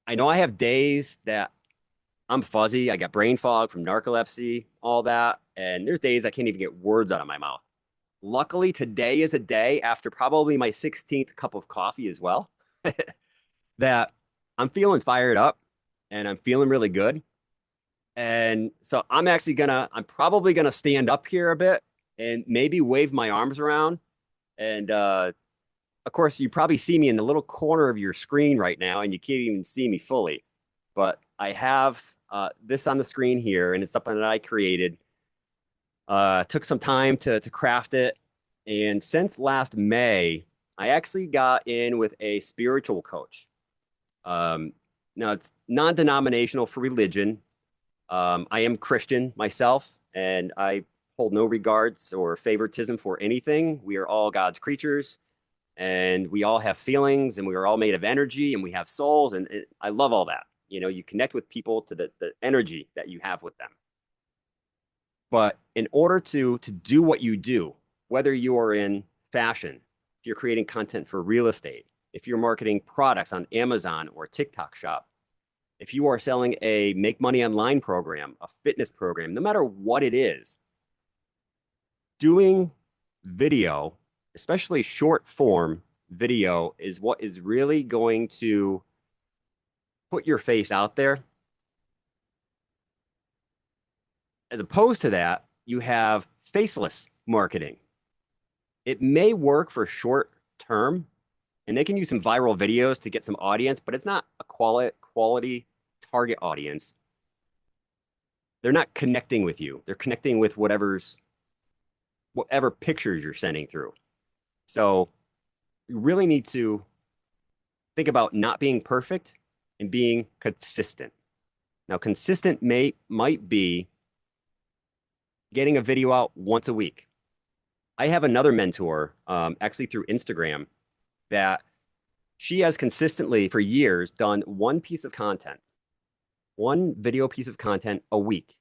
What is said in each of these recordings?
I know I have days that I'm fuzzy. I got brain fog from narcolepsy, all that. And there's days I can't even get words out of my mouth. Luckily, today is a day after probably my 16th cup of coffee as well, that I'm feeling fired up and I'm feeling really good. And so I'm probably gonna stand up here a bit and maybe wave my arms around. And of course, you probably see me in the little corner of your screen right now, and you can't even see me fully. But I have this on the screen here, and it's something that I created. Took some time to craft it, and since last May, I actually got in with a spiritual coach. Um, Now it's non-denominational for religion. I am Christian myself, and I hold no regards or favoritism for anything. We are all God's creatures, and we all have feelings, and we are all made of energy, and we have souls, and I love all that. You know, you connect with people to the energy that you have with them. But in order to do what you do, whether you are in fashion, if you're creating content for real estate, if you're marketing products on Amazon or TikTok shop, if you are selling a make money online program, a fitness program, no matter what it is, doing video, especially short form video, is what is really going to put your face out there. As opposed to that, you have faceless marketing. It may work for short term, and they can use some viral videos to get some audience, but it's not a quality target audience. They're not connecting with you. They're connecting with whatever pictures you're sending through. So you really need to think about not being perfect and being consistent. Now, consistent might be getting a video out once a week. I have another mentor, actually through Instagram, that she has consistently for years done one piece of content, one video piece of content a week.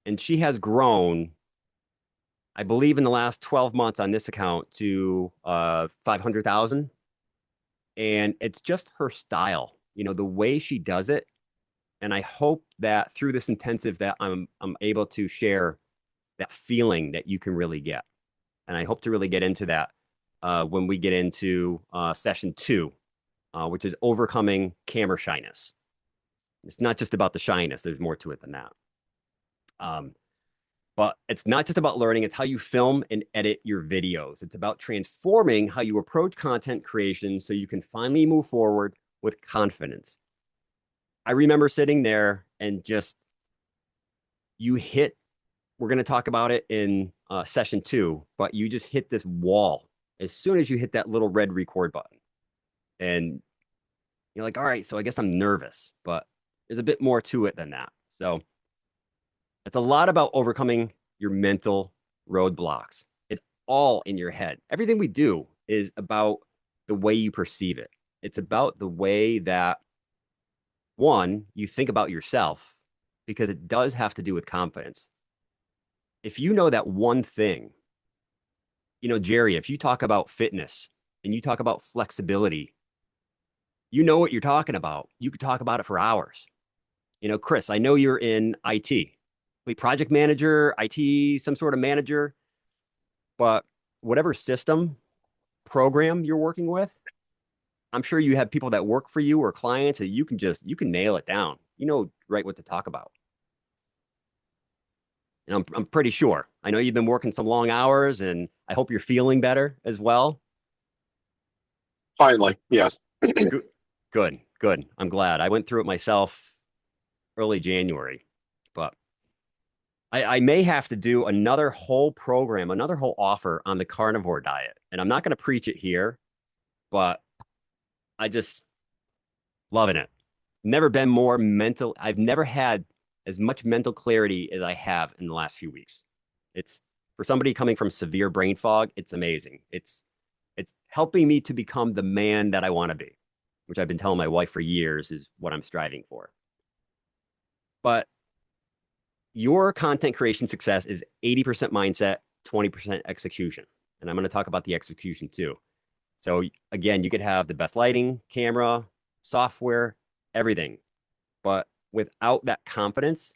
And she has grown, I believe, in the last 12 months on this account to 500,000. And it's just her style, you know, the way she does it. And I hope that through this intensive that I'm able to share that feeling that you can really get. And I hope to really get into that when we get into session two, which is overcoming camera shyness. It's not just about the shyness. There's more to it than that. Um, but it's not just about learning. It's how you film and edit your videos. It's about transforming how you approach content creation so you can finally move forward with confidence. I remember sitting there and just you hit, we're going to talk about it in session two, but you just hit this wall as soon as you hit that little red record button. And you're like, all right, so I guess I'm nervous, but there's a bit more to it than that. So it's a lot about overcoming your mental roadblocks. It's all in your head. Everything we do is about the way you perceive it. It's about the way that, one, you think about yourself, because it does have to do with confidence. If you know that one thing, you know, Jerry, if you talk about fitness and you talk about flexibility, you know what you're talking about. You could talk about it for hours. You know, Chris, I know you're in IT, project manager, IT, some sort of manager, but whatever system program you're working with, I'm sure you have people that work for you or clients that you can nail it down. You know, right what to talk about. And I'm pretty sure. I know you've been working some long hours, and I hope you're feeling better as well. Finally, yes. Good, good, good. I'm glad. I went through it myself early January, but I may have to do another whole program, another whole offer on the carnivore diet. And I'm not going to preach it here, but I just loving it. Never been more mental. I've never had as much mental clarity as I have in the last few weeks. It's for somebody coming from severe brain fog, it's amazing. It's helping me to become the man that I want to be, which I've been telling my wife for years is what I'm striving for. But your content creation success is 80% mindset, 20% execution. And I'm going to talk about the execution too. So again, you could have the best lighting, camera, software, everything. But without that confidence,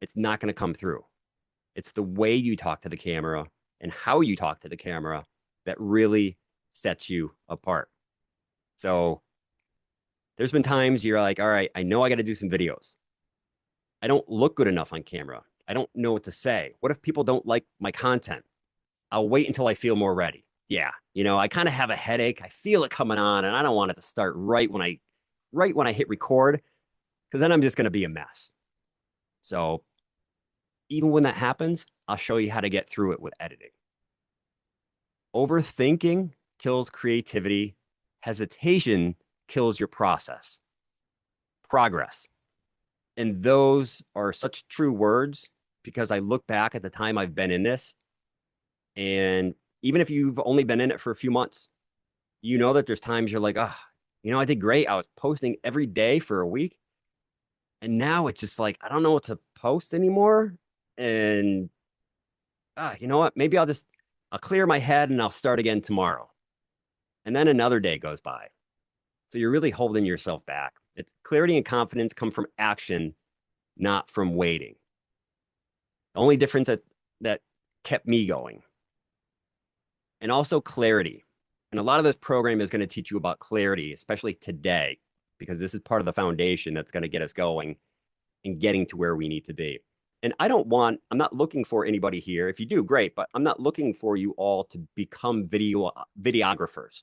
it's not going to come through. It's the way you talk to the camera and how you talk to the camera that really sets you apart. So there's been times you're like, all right, I know I got to do some videos. I don't look good enough on camera. I don't know what to say. What if people don't like my content? I'll wait until I feel more ready. Yeah, I kind of have a headache. I feel it coming on, and I don't want it to start right when I hit record, because then I'm just going to be a mess. So even when that happens, I'll show you how to get through it with editing. Overthinking kills creativity. Hesitation kills your progress. And those are such true words because I look back at the time I've been in this. And even if you've only been in it for a few months, you know that there's times you're like, oh, I did great. I was posting every day for a week. And now it's just like, I don't know what to post anymore. And you know what? Maybe I'll clear my head and I'll start again tomorrow. And then another day goes by. So you're really holding yourself back. It's clarity and confidence come from action, not from waiting. The only difference that kept me going. And also clarity. And a lot of this program is going to teach you about clarity, especially today, because this is part of the foundation that's going to get us going and getting to where we need to be. And I'm not looking for anybody here. If you do, great, but I'm not looking for you all to become videographers,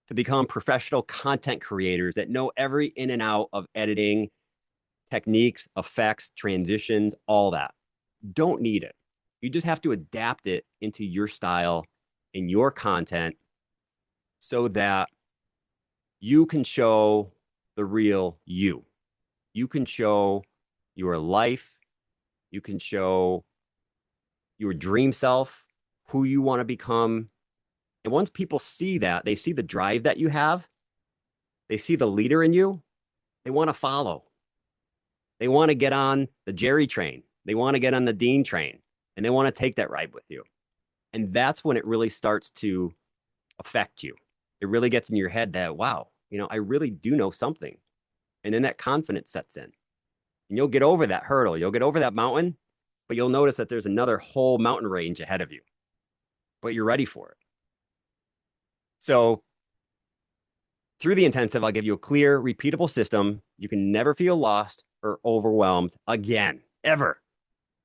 to become professional content creators that know every in and out of editing, techniques, effects, transitions, all that. Don't need it. You just have to adapt it into your style and your content so that you can show the real you. You can show your life. You can show your dream self, who you want to become. And once people see that, they see the drive that you have, they see the leader in you, they want to follow. They want to get on the Jerry train. They want to get on the Dean train, and they want to take that ride with you. And that's when it really starts to affect you. It really gets in your head that, wow, I really do know something. And then that confidence sets in. And you'll get over that hurdle. You'll get over that mountain, but you'll notice that there's another whole mountain range ahead of you. But you're ready for it. So through the intensive, I'll give you a clear, repeatable system. You can never feel lost or overwhelmed again, ever.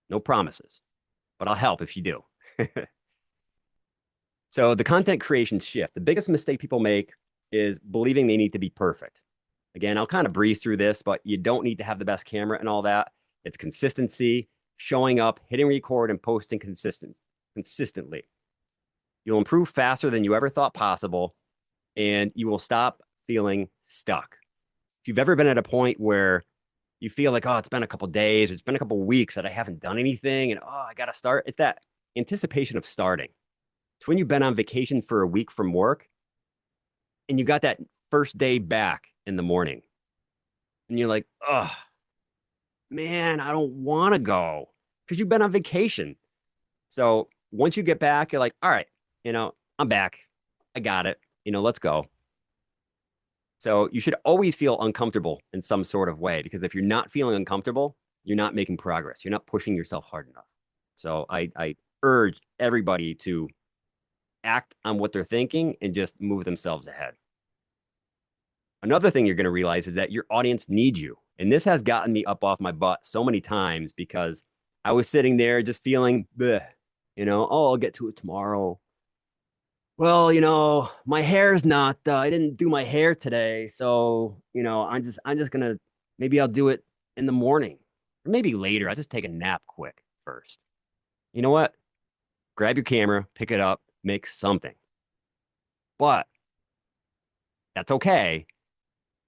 No promises, but I'll help if you do. So the content creation shift, the biggest mistake people make is believing they need to be perfect. Again, I'll kind of breeze through this, but you don't need to have the best camera and all that. It's consistency, showing up, hitting record, and posting consistently. You'll improve faster than you ever thought possible, and you will stop feeling stuck. If you've ever been at a point where you feel like, oh, it's been a couple of days, or it's been a couple of weeks that I haven't done anything, and oh, I got to start. It's that anticipation of starting. It's when you've been on vacation for a week from work, and you got that first day back in the morning, and you're like, oh, man, I don't want to go because you've been on vacation. So once you get back, you're like, all right, I'm back. I got it. Let's go. So you should always feel uncomfortable in some sort of way, because if you're not feeling uncomfortable, you're not making progress. You're not pushing yourself hard enough. So I urge everybody to act on what they're thinking and just move themselves ahead. Another thing you're going to realize is that your audience needs you. And this has gotten me up off my butt so many times because I was sitting there just feeling, bleh, oh, I'll get to it tomorrow. Well, my hair's not, I didn't do my hair today. So, I'm just gonna, maybe I'll do it in the morning or maybe later. I'll just take a nap quick first. You know what? Grab your camera, pick it up, make something. But that's okay.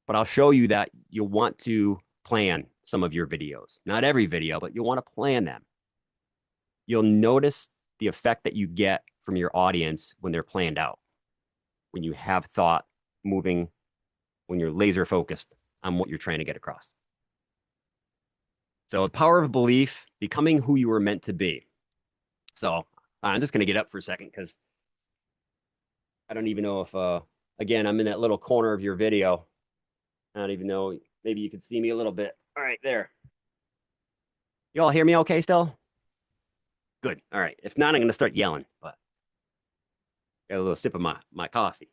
But I'll show you that you'll want to plan some of your videos. Not every video, but you'll want to plan them. You'll notice the effect that you get from your audience when they're planned out, when you have thought moving, when you're laser focused on what you're trying to get across. So the power of belief, becoming who you were meant to be. So I'm just going to get up for a second because I don't even know if, again, I'm in that little corner of your video. I don't even know maybe you can see me a little bit. All right, there. You all hear me okay still? Good. All right. If not, I'm going to start yelling, but got a little sip of my coffee.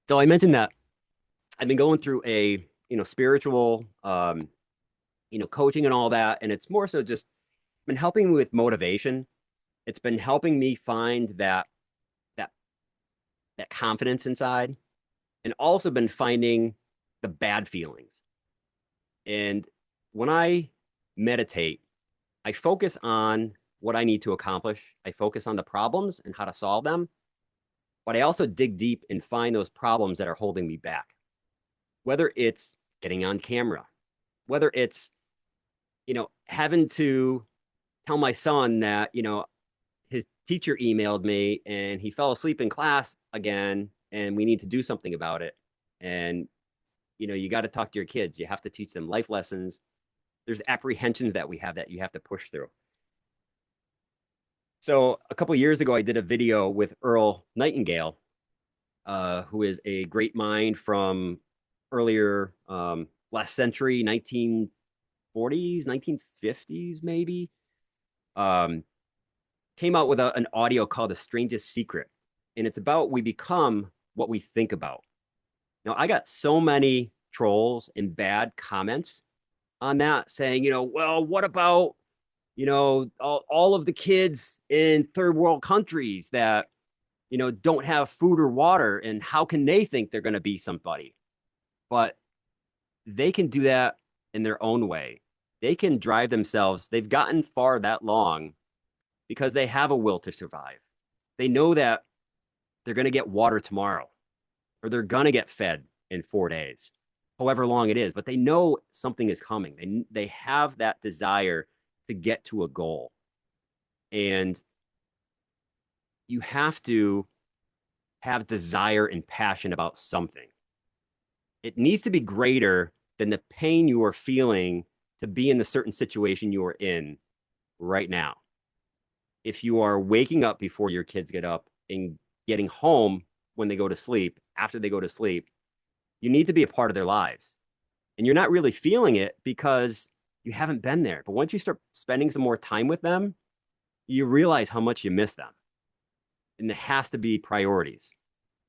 So I mentioned that I've been going through a, spiritual, coaching and all that. And it's more so just been helping me with motivation. It's been helping me find that, that confidence inside and also been finding the bad feelings. And when I meditate, I focus on what I need to accomplish. I focus on the problems and how to solve them, but I also dig deep and find those problems that are holding me back. Whether it's getting on camera, whether it's, having to tell my son that, his teacher emailed me and he fell asleep in class again and we need to do something about it. And, you got to talk to your kids. You have to teach them life lessons. There's apprehensions that we have that you have to push through. So a couple of years ago, I did a video with Earl Nightingale, who is a great mind from earlier last century, 1940s, 1950s, maybe. Um, Came out with an audio called The Strangest Secret. And it's about we become what we think about. Now, I got so many trolls and bad comments on that saying, well, what about, all of the kids in third world countries that, don't have food or water and how can they think they're going to be somebody? But they can do that in their own way. They can drive themselves. They've gotten far that long because they have a will to survive. They know that they're going to get water tomorrow or they're going to get fed in 4 days, however long it is, but they know something is coming. They have that desire to get to a goal. And you have to have desire and passion about something. It needs to be greater than the pain you are feeling to be in the certain situation you are in right now. If you are waking up before your kids get up and getting home when they go to sleep, after they go to sleep, you need to be a part of their lives. And you're not really feeling it because you haven't been there. But once you start spending some more time with them, you realize how much you miss them. And it has to be priorities.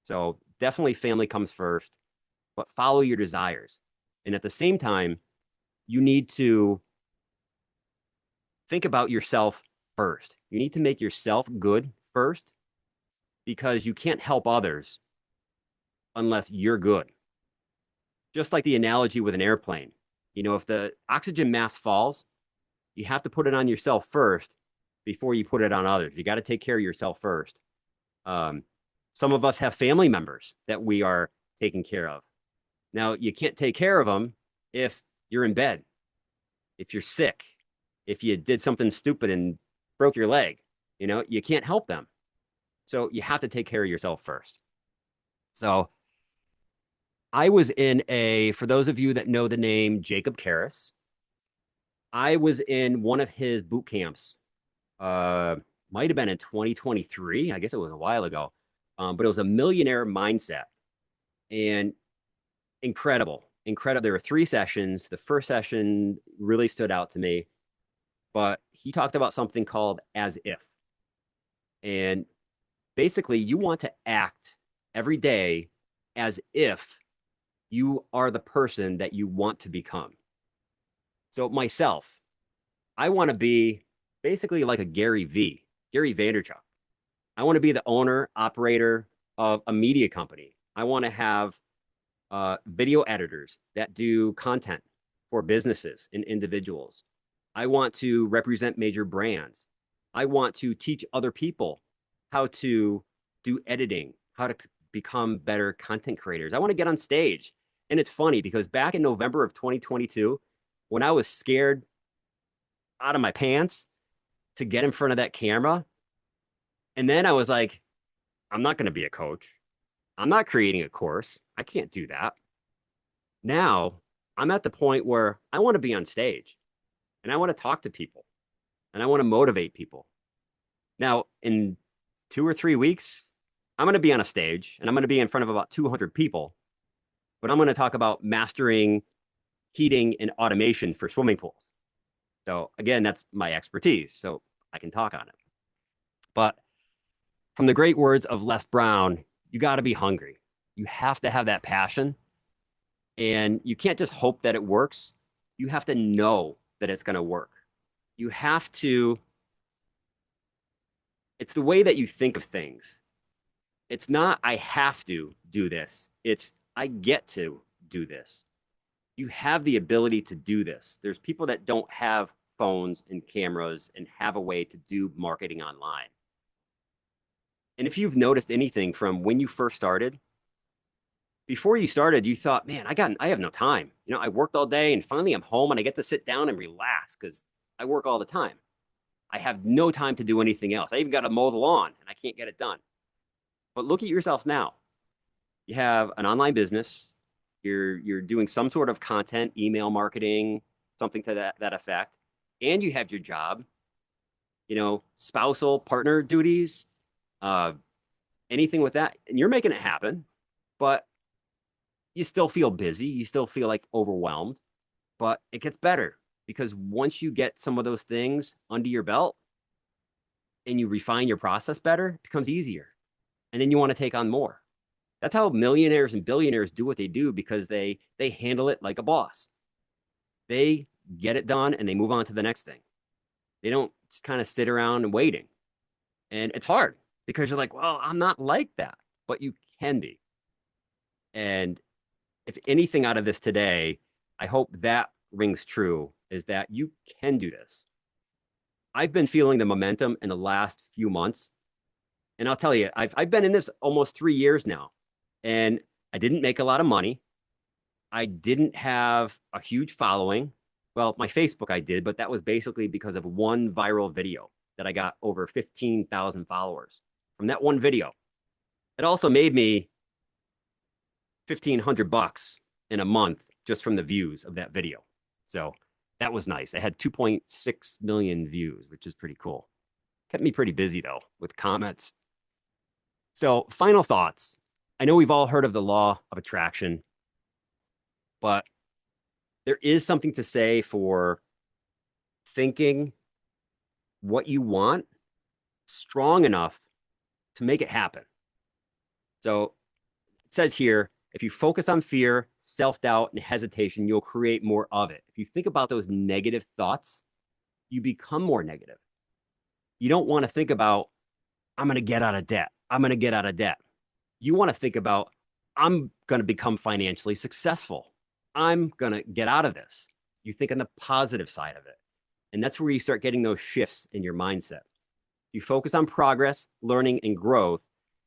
So definitely family comes first, but follow your desires. And at the same time, you need to think about yourself first. You need to make yourself good first because you can't help others unless you're good. Just like the analogy with an airplane. If the oxygen mask falls, you have to put it on yourself first before you put it on others. You got to take care of yourself first. Some of us have family members that we are taking care of. Now, you can't take care of them if you're in bed, if you're sick, if you did something stupid and broke your leg. You can't help them. So you have to take care of yourself first. So I was for those of you that know the name Jacob Karras, I was in one of his boot camps. Might have been in 2023. I guess it was a while ago. But it was a millionaire mindset and incredible. There were 3 sessions. The first session really stood out to me, but he talked about something called as if. And basically, you want to act every day as if you are the person that you want to become. So myself, I want to be basically like a Gary Vaynerchuk. I want to be the owner, operator of a media company. I want to have video editors that do content for businesses and individuals. I want to represent major brands. I want to teach other people how to do editing, how to become better content creators. I want to get on stage. And it's funny because back in November of 2022, when I was scared out of my pants to get in front of that camera, and then I was like, I'm not going to be a coach. I'm not creating a course. I can't do that. Now I'm at the point where I want to be on stage and I want to talk to people and I want to motivate people. Now, in 2 or 3 weeks, I'm going to be on a stage and I'm going to be in front of about 200 people. but I'm going to talk about mastering heating and automation for swimming pools. So again, that's my expertise. So I can talk on it. But from the great words of Les Brown, you got to be hungry. You have to have that passion, and you can't just hope that it works. You have to know that it's going to work. You have to, it's the way that you think of things. It's not, I have to do this. It's, I get to do this. You have the ability to do this. There's people that don't have phones and cameras and have a way to do marketing online. And if you've noticed anything from when you first started, before you started, you thought, man, I have no time. You know, I worked all day and finally I'm home and I get to sit down and relax because I work all the time. I have no time to do anything else. I even got to mow the lawn and I can't get it done. But look at yourself now. You have an online business. You're doing some sort of content, email marketing, something to that effect, and you have your job. You know, spousal partner duties, uh, anything with that, and you're making it happen. But you still feel busy. You still feel like overwhelmed. But it gets better because once you get some of those things under your belt and you refine your process better, it becomes easier. And then you want to take on more. That's how millionaires and billionaires do what they do because they handle it like a boss. They get it done and they move on to the next thing. They don't just kind of sit around and waiting. And it's hard because you're like, well, I'm not like that, but you can be. And if anything out of this today, I hope that rings true is that you can do this. I've been feeling the momentum in the last few months. And I'll tell you, I've been in this almost 3 years now, and I didn't make a lot of money. I didn't have a huge following. Well, my Facebook I did, but that was basically because of one viral video that I got over 15,000 followers from that one video. It also made me $1,500 in a month just from the views of that video. So that was nice. I had 2.6 million views, which is pretty cool. Kept me pretty busy though with comments. So, final thoughts. I know we've all heard of the law of attraction, but there is something to say for thinking what you want strong enough to make it happen. So, it says here if you focus on fear, self doubt, and hesitation, you'll create more of it. If you think about those negative thoughts, you become more negative. You don't want to think about, I'm going to get out of debt. I'm going to get out of debt. You want to think about, I'm going to become financially successful. I'm going to get out of this. You think on the positive side of it. And that's where you start getting those shifts in your mindset. You focus on progress, learning, and growth,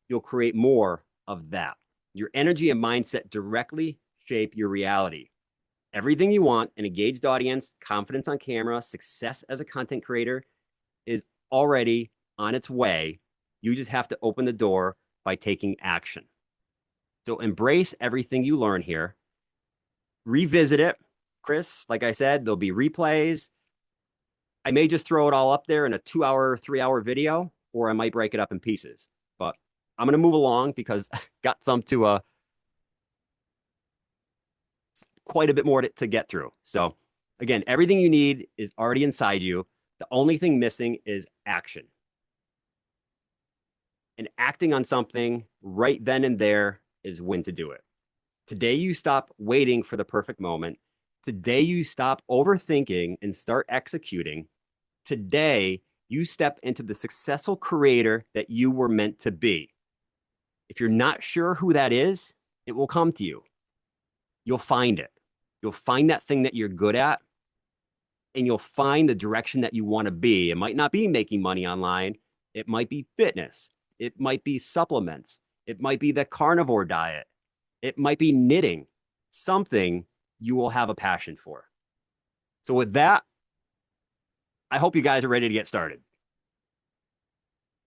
you'll create more of that. Your energy and mindset directly shape your reality. Everything you want, an engaged audience, confidence on camera, success as a content creator is already on its way. You just have to open the door by taking action. So embrace everything you learn here. Revisit it. Chris, like I said, there'll be replays. I may just throw it all up there in a 2-hour, 3-hour video, or I might break it up in pieces. But I'm going to move along because I got some to quite a bit more to get through. So again, everything you need is already inside you. The only thing missing is action. And acting on something right then and there is when to do it. Today, you stop waiting for the perfect moment. Today, you stop overthinking and start executing. Today, you step into the successful creator that you were meant to be. If you're not sure who that is, it will come to you. You'll find it. You'll find that thing that you're good at, and you'll find the direction that you want to be. It might not be making money online. It might be fitness. It might be supplements. It might be the carnivore diet. It might be knitting, something you will have a passion for. So with that, I hope you guys are ready to get started.